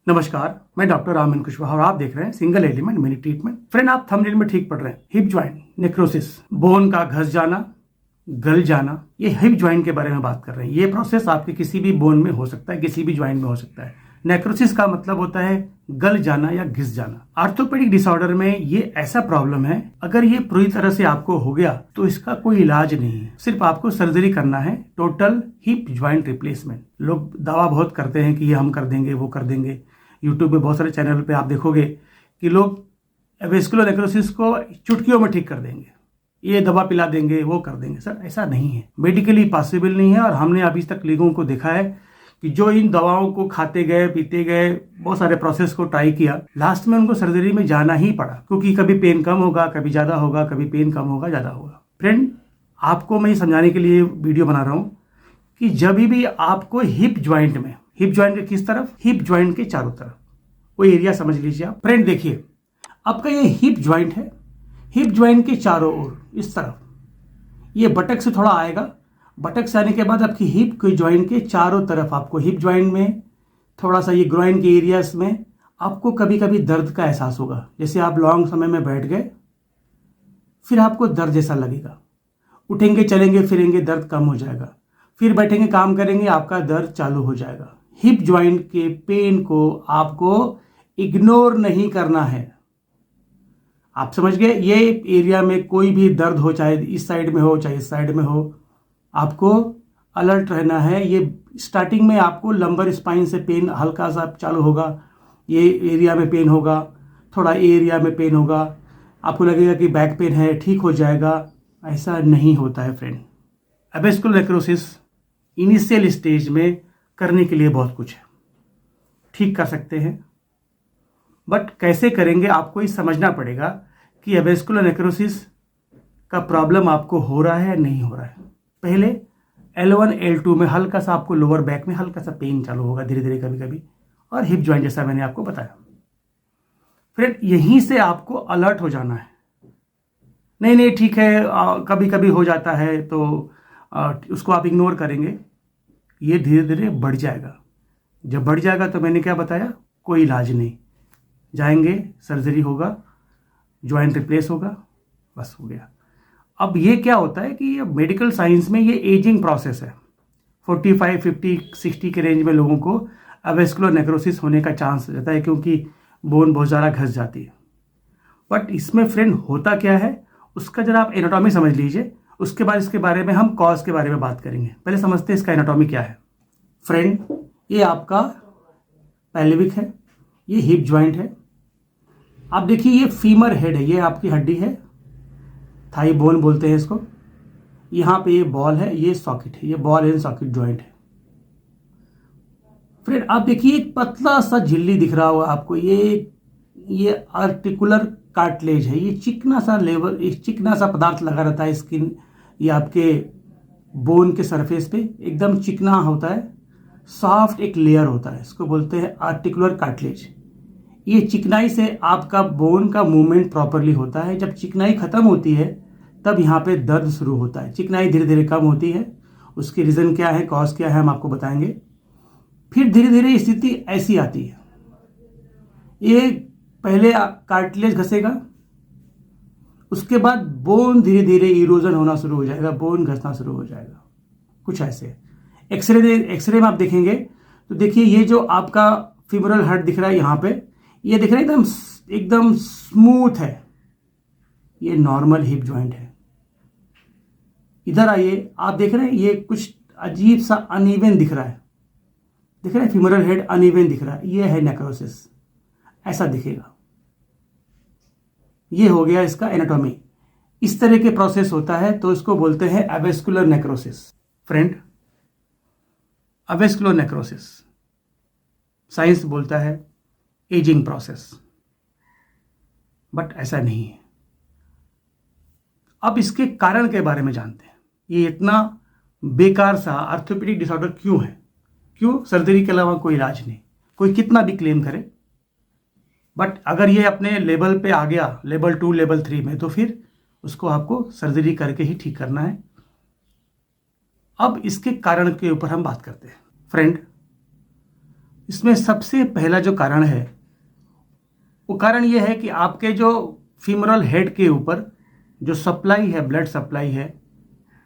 नमस्कार, मैं डॉक्टर रामन कुशवाहा और आप देख रहे हैं single element mini treatment. Friend, आप थंबनेल में ठीक पढ़ रहे हैं। हिप ज्वाइंट नेक्रोसिस, बोन का घस जाना, गल जाना, ये हिप ज्वाइंट के बारे में बात कर रहे हैं। ये प्रोसेस आपके किसी भी बोन में हो सकता है, किसी भी ज्वाइंट में हो सकता है। नेक्रोसिस का मतलब होता है गल जाना या घिस जाना। आर्थोपेडिक डिसऑर्डर में ये ऐसा प्रॉब्लम है, अगर ये पूरी तरह से आपको हो गया तो इसका कोई इलाज नहीं है, सिर्फ आपको सर्जरी करना है, टोटल हिप ज्वाइंट रिप्लेसमेंट। लोग दावा बहुत करते हैं कि ये हम कर देंगे, वो कर देंगे। यूट्यूब पे बहुत सारे चैनल पे आप देखोगे कि लोग एवेस्कुलर नेक्रोसिस को चुटकियों में ठीक कर देंगे, ये दवा पिला देंगे, वो कर देंगे। सर, ऐसा नहीं है, मेडिकली पॉसिबल नहीं है। और हमने अभी तक लोगों को देखा है कि जो इन दवाओं को खाते गए, पीते गए, बहुत सारे प्रोसेस को ट्राई किया, लास्ट में उनको सर्जरी में जाना ही पड़ा, क्योंकि कभी पेन कम होगा, कभी ज्यादा होगा, कभी पेन कम होगा, ज्यादा होगा। फ्रेंड, आपको मैं ये समझाने के लिए वीडियो बना रहा हूं कि जब भी आपको हिप ज्वाइंट में, हिप ज्वाइंट के किस तरफ, हिप ज्वाइंट के चारों तरफ, वो एरिया समझ लीजिए आप। फ्रेंड देखिए, आपका ये हिप ज्वाइंट है, हिप ज्वाइंट के चारों ओर इस तरफ, ये बटक से थोड़ा आएगा, बटक से आने के बाद आपकी हिप के ज्वाइंट के चारों तरफ आपको हिप ज्वाइंट में, थोड़ा सा ये ग्रोइन के एरियाज में आपको कभी कभी दर्द का एहसास होगा। जैसे आप लॉन्ग समय में बैठ गए, फिर आपको दर्द जैसा लगेगा, उठेंगे, चलेंगे, फिरेंगे, दर्द कम हो जाएगा, फिर बैठेंगे, काम करेंगे, आपका दर्द चालू हो जाएगा। हिप ज्वाइंट के पेन को आपको इग्नोर नहीं करना है। आप समझ गए? ये एरिया में कोई भी दर्द हो, चाहे इस साइड में हो, चाहे इस साइड में हो, आपको अलर्ट रहना है। ये स्टार्टिंग में आपको लंबर स्पाइन से पेन हल्का सा चालू होगा, ये एरिया में पेन होगा, थोड़ा एरिया में पेन होगा, आपको लगेगा कि बैक पेन है, ठीक हो जाएगा। ऐसा नहीं होता है friend. Avascular necrosis initial stage में करने के लिए बहुत कुछ है, ठीक कर सकते हैं, बट कैसे करेंगे आपको ये समझना पड़ेगा कि एवेस्कुलर नेक्रोसिस का प्रॉब्लम आपको हो रहा है या नहीं हो रहा है। पहले L1 L2 में हल्का सा आपको लोअर बैक में हल्का सा पेन चालू होगा धीरे धीरे, कभी कभी, और हिप ज्वाइंट जैसा मैंने आपको बताया। फ्रेंड, यहीं से आपको अलर्ट हो जाना है। नहीं नहीं ठीक है, कभी कभी हो जाता है तो उसको आप इग्नोर करेंगे, ये धीरे धीरे बढ़ जाएगा। जब बढ़ जाएगा तो मैंने क्या बताया, कोई इलाज नहीं, जाएंगे, सर्जरी होगा, ज्वाइंट रिप्लेस होगा, बस हो गया। अब ये क्या होता है कि ये मेडिकल साइंस में ये एजिंग प्रोसेस है। 45, 50, 60 के रेंज में लोगों को एवेस्कुलर नेक्रोसिस होने का चांस रहता है, क्योंकि बोन बहुत ज़्यादा घस जाती है। बट इसमें फ्रेंड होता क्या है, उसका जरा आप एनाटॉमी समझ लीजिए, उसके बाद इसके बारे में हम कॉज के बारे में बात करेंगे। पहले समझते हैं इसका एनाटॉमी क्या है। फ्रेंड, ये आपका पेल्विक है, ये हिप ज्वाइंट है। आप देखिए, ये फीमर हेड है, ये आपकी हड्डी है, थाई बोन बोलते हैं इसको। यहाँ पे ये बॉल है, ये सॉकेट है, ये बॉल एंड सॉकेट ज्वाइंट है। फ्रेंड, आप देखिए, एक पतला सा झिल्ली दिख रहा होगा आपको, ये आर्टिकुलर कार्टिलेज है, ये चिकना सा लेवल, एक चिकना सा पदार्थ लगा रहता है स्किन, ये आपके बोन के सरफेस पे एकदम चिकना होता है, सॉफ्ट एक लेयर होता है, इसको बोलते हैं आर्टिकुलर कार्टिलेज। ये चिकनाई से आपका बोन का मूवमेंट प्रॉपरली होता है। जब चिकनाई खत्म होती है तब यहाँ पे दर्द शुरू होता है। चिकनाई धीरे धीरे कम होती है, उसकी रीज़न क्या है, कॉज क्या है, हम आपको बताएंगे। फिर धीरे धीरे स्थिति ऐसी आती है, ये पहले कार्टिलेज घसेगा, उसके बाद बोन धीरे धीरे इरोजन होना शुरू हो जाएगा, बोन घसना शुरू हो जाएगा, कुछ ऐसे। एक्सरे में आप देखेंगे तो देखिए, ये जो आपका फीमोरल हर्ट दिख रहा है यहाँ पे, ये दिख रहा है एकदम स्मूथ है, ये नॉर्मल हिप ज्वाइंट है। इधर आइए, आप देख रहे हैं ये कुछ अजीब सा अनइवन दिख रहा है, दिख रहा है फीमोरल हेड अनइवन दिख रहा है, ये है नेक्रोसिस, ऐसा दिखेगा। ये हो गया इसका एनाटॉमी। इस तरह के प्रोसेस होता है तो इसको बोलते हैं avascular necrosis. Friend, avascular necrosis science बोलता है एजिंग प्रोसेस, बट ऐसा नहीं है। अब इसके कारण के बारे में जानते हैं, ये इतना बेकार सा आर्थोपेडिक डिसऑर्डर क्यों है, क्यों सर्जरी के अलावा कोई इलाज नहीं, कोई कितना भी क्लेम करे, बट अगर ये अपने लेवल पे आ गया, लेवल 2, लेवल 3 में, तो फिर उसको आपको सर्जरी करके ही ठीक करना है। अब इसके कारण के ऊपर हम बात करते हैं। फ्रेंड, इसमें सबसे पहला जो कारण है वो कारण ये है कि आपके जो फीमोरल हेड के ऊपर जो सप्लाई है, ब्लड सप्लाई है,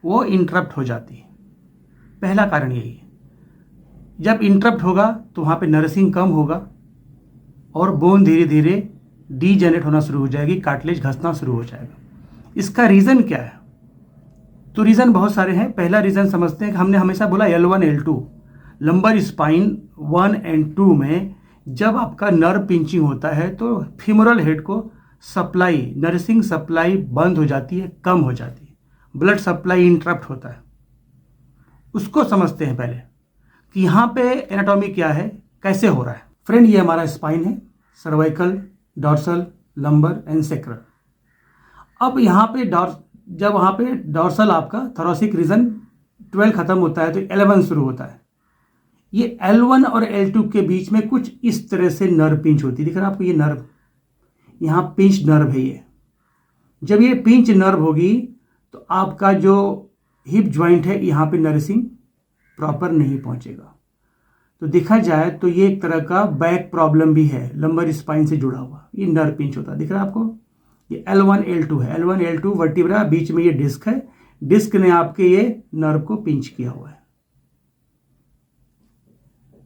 वो इंटरप्ट हो जाती है। पहला कारण यही है। जब इंटरप्ट होगा तो वहाँ पे नर्सिंग कम होगा और बोन धीरे धीरे डीजेनरेट होना शुरू हो जाएगी, कार्टिलेज घसना शुरू हो जाएगा। इसका रीज़न क्या है? तो रीज़न बहुत सारे हैं। पहला रीज़न समझते हैं कि हमने हमेशा बोला L1 L2 lumbar spine 1 and 2 में जब आपका नर्व पिंचिंग होता है तो फीमोरल हेड को सप्लाई, नर्सिंग सप्लाई बंद हो जाती है, कम हो जाती है, ब्लड सप्लाई इंटरप्ट होता है। उसको समझते हैं पहले कि यहाँ पे एनाटॉमी क्या है, कैसे हो रहा है। फ्रेंड, ये हमारा स्पाइन है, cervical, dorsal, lumbar and sacral. अब यहाँ पे जब वहाँ पे डॉर्सल आपका थोरेसिक रीजन 12 खत्म होता है तो 11 शुरू होता है। ये L1 और L2 के बीच में कुछ इस तरह से नर्व पिंच होती है। दिख रहा है आपको ये नर्व, यहाँ पिंच नर्व है ये। जब ये पिंच नर्व होगी तो आपका जो हिप ज्वाइंट है यहाँ पे नर्सिंग प्रॉपर नहीं पहुँचेगा। तो देखा जाए तो ये एक तरह का बैक प्रॉब्लम भी है, लंबर स्पाइन से जुड़ा हुआ। ये नर्व पिंच होता है, दिख रहा है आपको, ये L1 L2 है। L1 L2 वर्टिब्रा, बीच में ये डिस्क है, डिस्क ने आपके ये नर्व को पिंच किया हुआ है।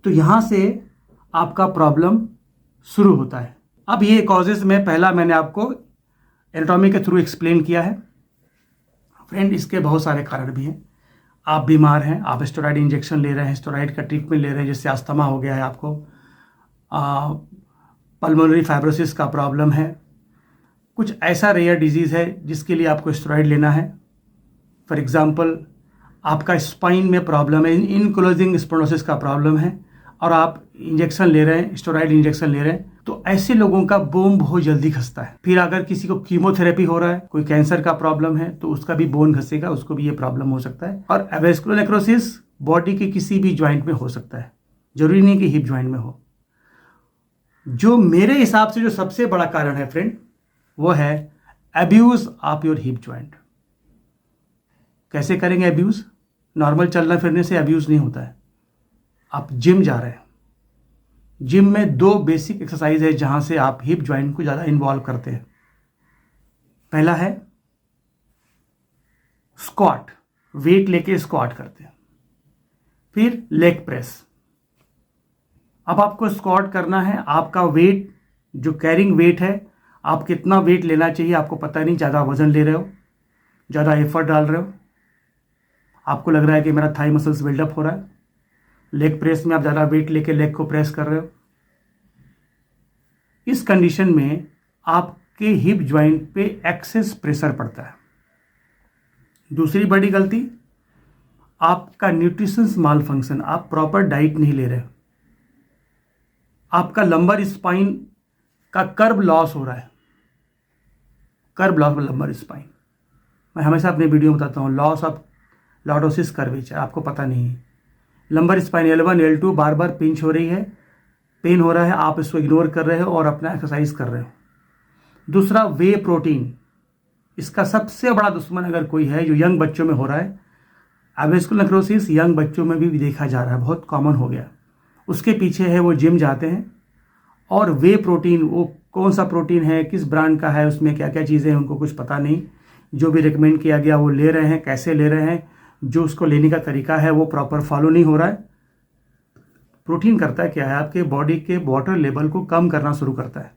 तो यहां से आपका प्रॉब्लम शुरू होता है। अब ये कॉजेज में पहला मैंने आपको एनाटॉमी के थ्रू एक्सप्लेन किया है। फ्रेंड, इसके बहुत सारे कारण भी हैं। आप बीमार हैं, आप स्टेरॉइड इंजेक्शन ले रहे हैं, स्टेरॉइड का ट्रीटमेंट ले रहे हैं, जिससे अस्थमा हो गया है आपको, पल्मोनरी फाइब्रोसिस का प्रॉब्लम है, कुछ ऐसा रेयर डिजीज़ है जिसके लिए आपको स्टेरॉइड लेना है। फॉर एग्जांपल, आपका स्पाइन में प्रॉब्लम है, इनक्लोजिंग स्पोनोसिस का प्रॉब्लम है और आप इंजेक्शन ले रहे हैं, स्टेरॉइड इंजेक्शन ले रहे हैं, तो ऐसे लोगों का बोन बहुत जल्दी घसता है। फिर अगर किसी को कीमोथेरेपी हो रहा है, कोई कैंसर का प्रॉब्लम है, तो उसका भी बोन घसेगा, उसको भी ये प्रॉब्लम हो सकता है। और एवेस्कुलर नेक्रोसिस बॉडी के किसी भी ज्वाइंट में हो सकता है, जरूरी नहीं कि हिप ज्वाइंट में हो। जो मेरे हिसाब से जो सबसे बड़ा कारण है फ्रेंड, वो है abuse of your hip joint. कैसे करेंगे अब्यूज? नॉर्मल चलना फिरने से अब्यूज नहीं होता है। आप जिम जा रहे हैं, जिम में 2 बेसिक एक्सरसाइज है जहां से आप हिप ज्वाइंट को ज़्यादा इन्वॉल्व करते हैं। पहला है स्क्वाट, वेट लेके स्क्वाट करते हैं। फिर लेग प्रेस। अब आपको स्क्वाट करना है, आपका वेट जो कैरिंग वेट है, आप कितना वेट लेना चाहिए आपको पता नहीं, ज़्यादा वजन ले रहे हो, ज़्यादा एफर्ट डाल रहे हो, आपको लग रहा है कि मेरा थाई मसल्स बिल्डअप हो रहा है। लेग प्रेस में आप ज़्यादा वेट लेके लेग को प्रेस कर रहे हो। इस कंडीशन में आपके हिप ज्वाइंट पे एक्सेस प्रेशर पड़ता है। दूसरी बड़ी गलती, आपका न्यूट्रिशंस माल फंक्शन, आप प्रॉपर डाइट नहीं ले रहे हो, आपका लंबर स्पाइन का कर्व लॉस हो रहा है। कर्व लॉस लंबर स्पाइन, मैं हमेशा अपने वीडियो में बताता हूँ, लॉस ऑफ लॉर्डोसिस कर्वेचर, आपको पता नहीं है। लंबर स्पाइन L1 L2 बार बार पिंच हो रही है, पेन हो रहा है, आप इसको इग्नोर कर रहे हो और अपना एक्सरसाइज कर रहे हो। दूसरा, वे प्रोटीन, इसका सबसे बड़ा दुश्मन अगर कोई है जो यंग बच्चों में हो रहा है, एवेस्कुलर नेक्रोसिस यंग बच्चों में भी देखा जा रहा है, बहुत कॉमन हो गया। उसके पीछे है वो जिम जाते हैं और वे प्रोटीन, वो कौन सा प्रोटीन है, किस ब्रांड का है, उसमें क्या क्या चीज़ें हैं, उनको कुछ पता नहीं। जो भी रिकमेंड किया गया वो ले रहे हैं, कैसे ले रहे हैं, जो उसको लेने का तरीका है वो प्रॉपर फॉलो नहीं हो रहा है। प्रोटीन करता है क्या है, आपके बॉडी के वाटर लेवल को कम करना शुरू करता है।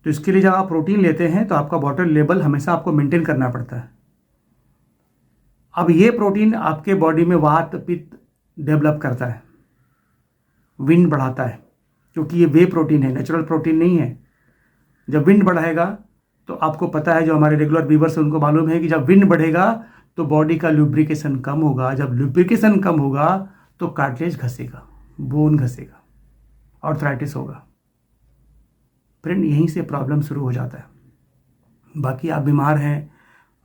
तो इसके लिए जब आप प्रोटीन लेते हैं तो आपका वाटर लेवल हमेशा आपको मेंटेन करना पड़ता है। अब ये प्रोटीन आपके बॉडी में वात पित्त डेवलप करता है, विंड बढ़ाता है, क्योंकि ये वे प्रोटीन है, नेचुरल प्रोटीन नहीं है। जब विंड बढ़ाएगा तो आपको पता है, जो हमारे रेगुलर व्यूअर्स हैं उनको मालूम है कि जब विंड बढ़ेगा तो बॉडी का लुब्रिकेशन कम होगा, जब लुब्रिकेशन कम होगा तो कार्टिलेज घसेगा, बोन घसेगा, आर्थराइटिस होगा। फ्रेंड, यहीं से प्रॉब्लम शुरू हो जाता है। बाकी आप बीमार हैं,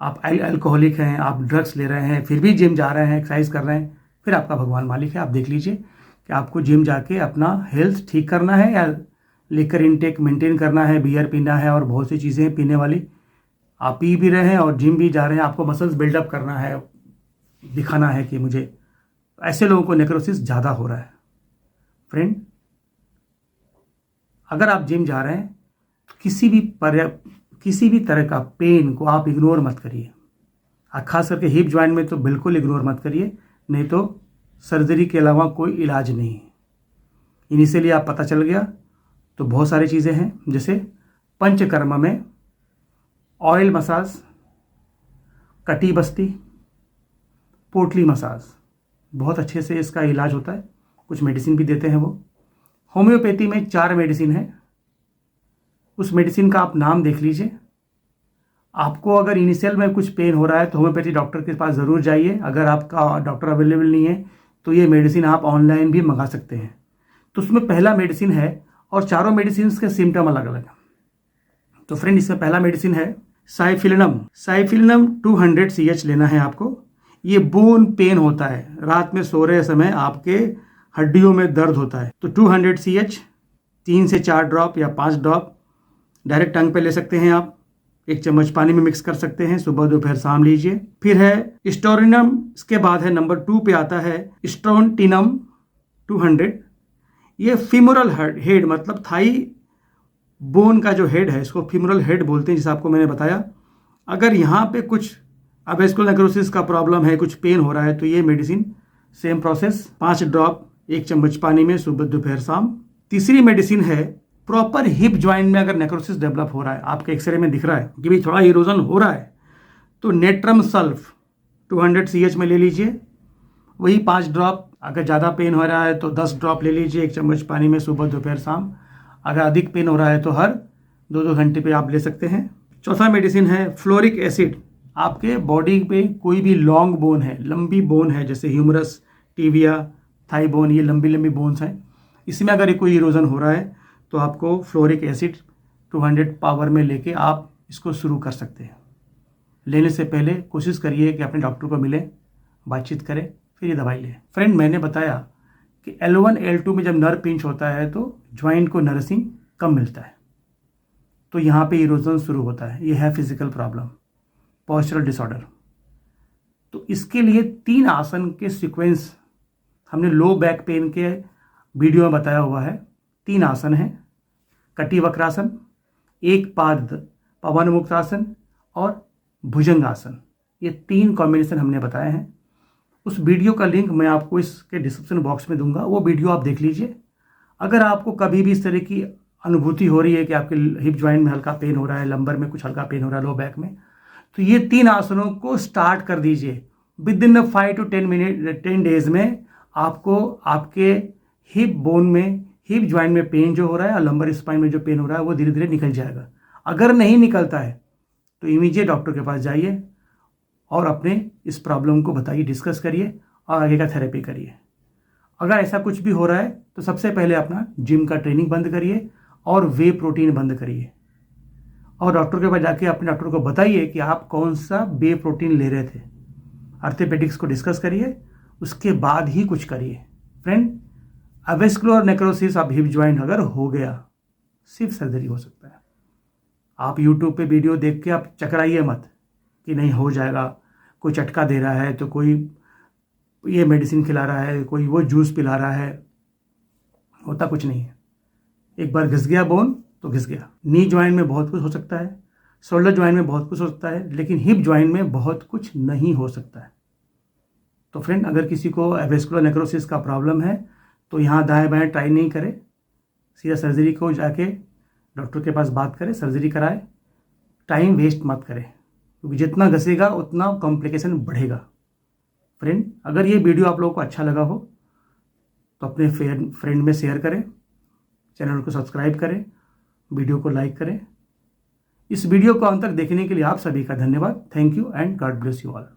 आप अल्कोहलिक हैं, आप ड्रग्स ले रहे हैं, फिर भी जिम जा रहे हैं, एक्सरसाइज कर रहे हैं, फिर आपका भगवान मालिक है। आप देख लीजिए कि आपको जिम जाके अपना हेल्थ ठीक करना है या लिकर इनटेक मेंटेन करना है, बियर पीना है और बहुत सी चीज़ें पीने वाली आप पी भी रहे हैं और जिम भी जा रहे हैं, आपको मसल्स बिल्डअप करना है, दिखाना है कि मुझे। ऐसे लोगों को नेक्रोसिस ज़्यादा हो रहा है। फ्रेंड, अगर आप जिम जा रहे हैं तो किसी भी तरह का पेन को आप इग्नोर मत करिए। खास करके हिप जॉइंट में तो बिल्कुल इग्नोर मत करिए, नहीं तो सर्जरी के अलावा कोई इलाज नहीं है। इनिशियली आप पता चल गया तो बहुत सारी चीज़ें हैं, जैसे पंचकर्मा में ऑयल मसाज, कटी बस्ती, पोटली मसाज, बहुत अच्छे से इसका इलाज होता है। कुछ मेडिसिन भी देते हैं वो। होम्योपैथी में 4 मेडिसिन है, उस मेडिसिन का आप नाम देख लीजिए। आपको अगर इनिशियल में कुछ पेन हो रहा है तो होम्योपैथी डॉक्टर के पास ज़रूर जाइए। अगर आपका डॉक्टर अवेलेबल नहीं है तो ये मेडिसिन आप ऑनलाइन भी मंगा सकते हैं। तो उसमें पहला मेडिसिन है, और चारों मेडिसिन के सिम्टम अलग अलग हैं। तो फ्रेंड, इसमें पहला मेडिसिन है साइफिलिनम 200 CH लेना है आपको। ये बोन पेन होता है, रात में सो रहे समय आपके हड्डियों में दर्द होता है, तो 200 CH 3 से 4 ड्रॉप या 5 ड्रॉप डायरेक्ट टंग पे ले सकते हैं आप। 1 चम्मच पानी में मिक्स कर सकते हैं, सुबह दोपहर शाम लीजिए। फिर है स्टोरिनम, इसके बाद है नंबर 2 पे आता है स्ट्रोंटिनम 200। ये फीमोरल हेड मतलब थाई बोन का जो हेड है, इसको फीमोरल हेड बोलते हैं, जिसे आपको मैंने बताया। अगर यहाँ पे कुछ वेस्कुलर नेक्रोसिस का प्रॉब्लम है, कुछ पेन हो रहा है, तो ये मेडिसिन सेम प्रोसेस, 5 ड्रॉप 1 चम्मच पानी में सुबह दोपहर शाम। तीसरी मेडिसिन है प्रॉपर हिप ज्वाइंट में अगर नेक्रोसिस डेवलप हो रहा है, आपके एक्सरे में दिख रहा है कि भाई थोड़ा इरोजन हो रहा है, तो नेट्रम सल्फ 200 CH में ले लीजिए। वही 5 ड्रॉप। अगर ज़्यादा पेन हो रहा है तो 10 ड्रॉप ले लीजिए 1 चम्मच पानी में सुबह दोपहर शाम। अगर अधिक पेन हो रहा है तो हर 2-2 घंटे पे आप ले सकते हैं। चौथा मेडिसिन है फ्लोरिक एसिड। आपके बॉडी पे कोई भी लॉन्ग बोन है, लंबी बोन है, जैसे ह्यूमरस, टिबिया, थाई बोन, ये लंबी लंबी बोन्स हैं, इसमें अगर कोई इरोजन हो रहा है तो आपको फ्लोरिक एसिड 200 पावर में लेके आप इसको शुरू कर सकते हैं। लेने से पहले कोशिश करिए कि अपने डॉक्टर को मिलें, बातचीत करें, फिर ये दवाई लें। फ्रेंड, मैंने बताया कि L1 L2 में जब नर्व पिंच होता है तो ज्वाइंट को नरिशिंग कम मिलता है, तो यहाँ पे इरोजन शुरू होता है। ये है फिजिकल प्रॉब्लम, पोस्चरल डिसऑर्डर। तो इसके लिए 3 आसन के सीक्वेंस हमने लो बैक पेन के वीडियो में बताया हुआ है। 3 आसन हैं, कटी वक्रासन, एक पाद पवन मुक्तासन और भुजंगासन। ये 3 कॉम्बिनेशन हमने बताए हैं। उस वीडियो का लिंक मैं आपको इसके डिस्क्रिप्शन बॉक्स में दूंगा, वो वीडियो आप देख लीजिए। अगर आपको कभी भी इस तरह की अनुभूति हो रही है कि आपके हिप ज्वाइंट में हल्का पेन हो रहा है, लंबर में कुछ हल्का पेन हो रहा है, लो बैक में, तो ये 3 आसनों को स्टार्ट कर दीजिए। विद इन 5 to 10 डेज में आपको आपके हिप बोन में, हिप ज्वाइंट में पेन जो हो रहा है और लंबर स्पाइन में जो पेन हो रहा है वो धीरे धीरे निकल जाएगा। अगर नहीं निकलता है तो इमीडिएट डॉक्टर के पास जाइए और अपने इस प्रॉब्लम को बताइए, डिस्कस करिए और आगे का थेरेपी करिए। अगर ऐसा कुछ भी हो रहा है तो सबसे पहले अपना जिम का ट्रेनिंग बंद करिए और वे प्रोटीन बंद करिए, और डॉक्टर के पास जाके अपने डॉक्टर को बताइए कि आप कौन सा वे प्रोटीन ले रहे थे। ऑर्थोपेडिक्स को डिस्कस करिए, उसके बाद ही कुछ करिए। Friend, vascular necrosis of hip joint अगर हो गया, सिर्फ सर्जरी हो सकता है। आप यूट्यूब पे वीडियो देख के आप चकराइए मत कि नहीं हो जाएगा, कोई चटका दे रहा है तो कोई ये मेडिसिन खिला रहा है, कोई वो जूस पिला रहा है, होता कुछ नहीं है। एक बार घिस गया बोन तो घिस गया। नी ज्वाइंट में बहुत कुछ हो सकता है, शोल्डर ज्वाइंट में बहुत कुछ हो सकता है, लेकिन हिप ज्वाइंट में बहुत कुछ नहीं हो सकता है। तो फ्रेंड, अगर किसी को वेस्कुलर नेक्रोसिस का प्रॉब्लम है तो यहाँ दाएं बाएं ट्राई नहीं करे, सीधा सर्जरी को जाके डॉक्टर के पास बात करें, सर्जरी कराए। टाइम वेस्ट मत करें, क्योंकि जितना घसेगा उतना कॉम्प्लिकेशन बढ़ेगा। फ्रेंड, अगर ये वीडियो आप लोगों को अच्छा लगा हो तो अपने फ्रेंड में शेयर करें, चैनल को सब्सक्राइब करें, वीडियो को लाइक करें। इस वीडियो को अंत तक देखने के लिए आप सभी का धन्यवाद। Thank you and God bless you all.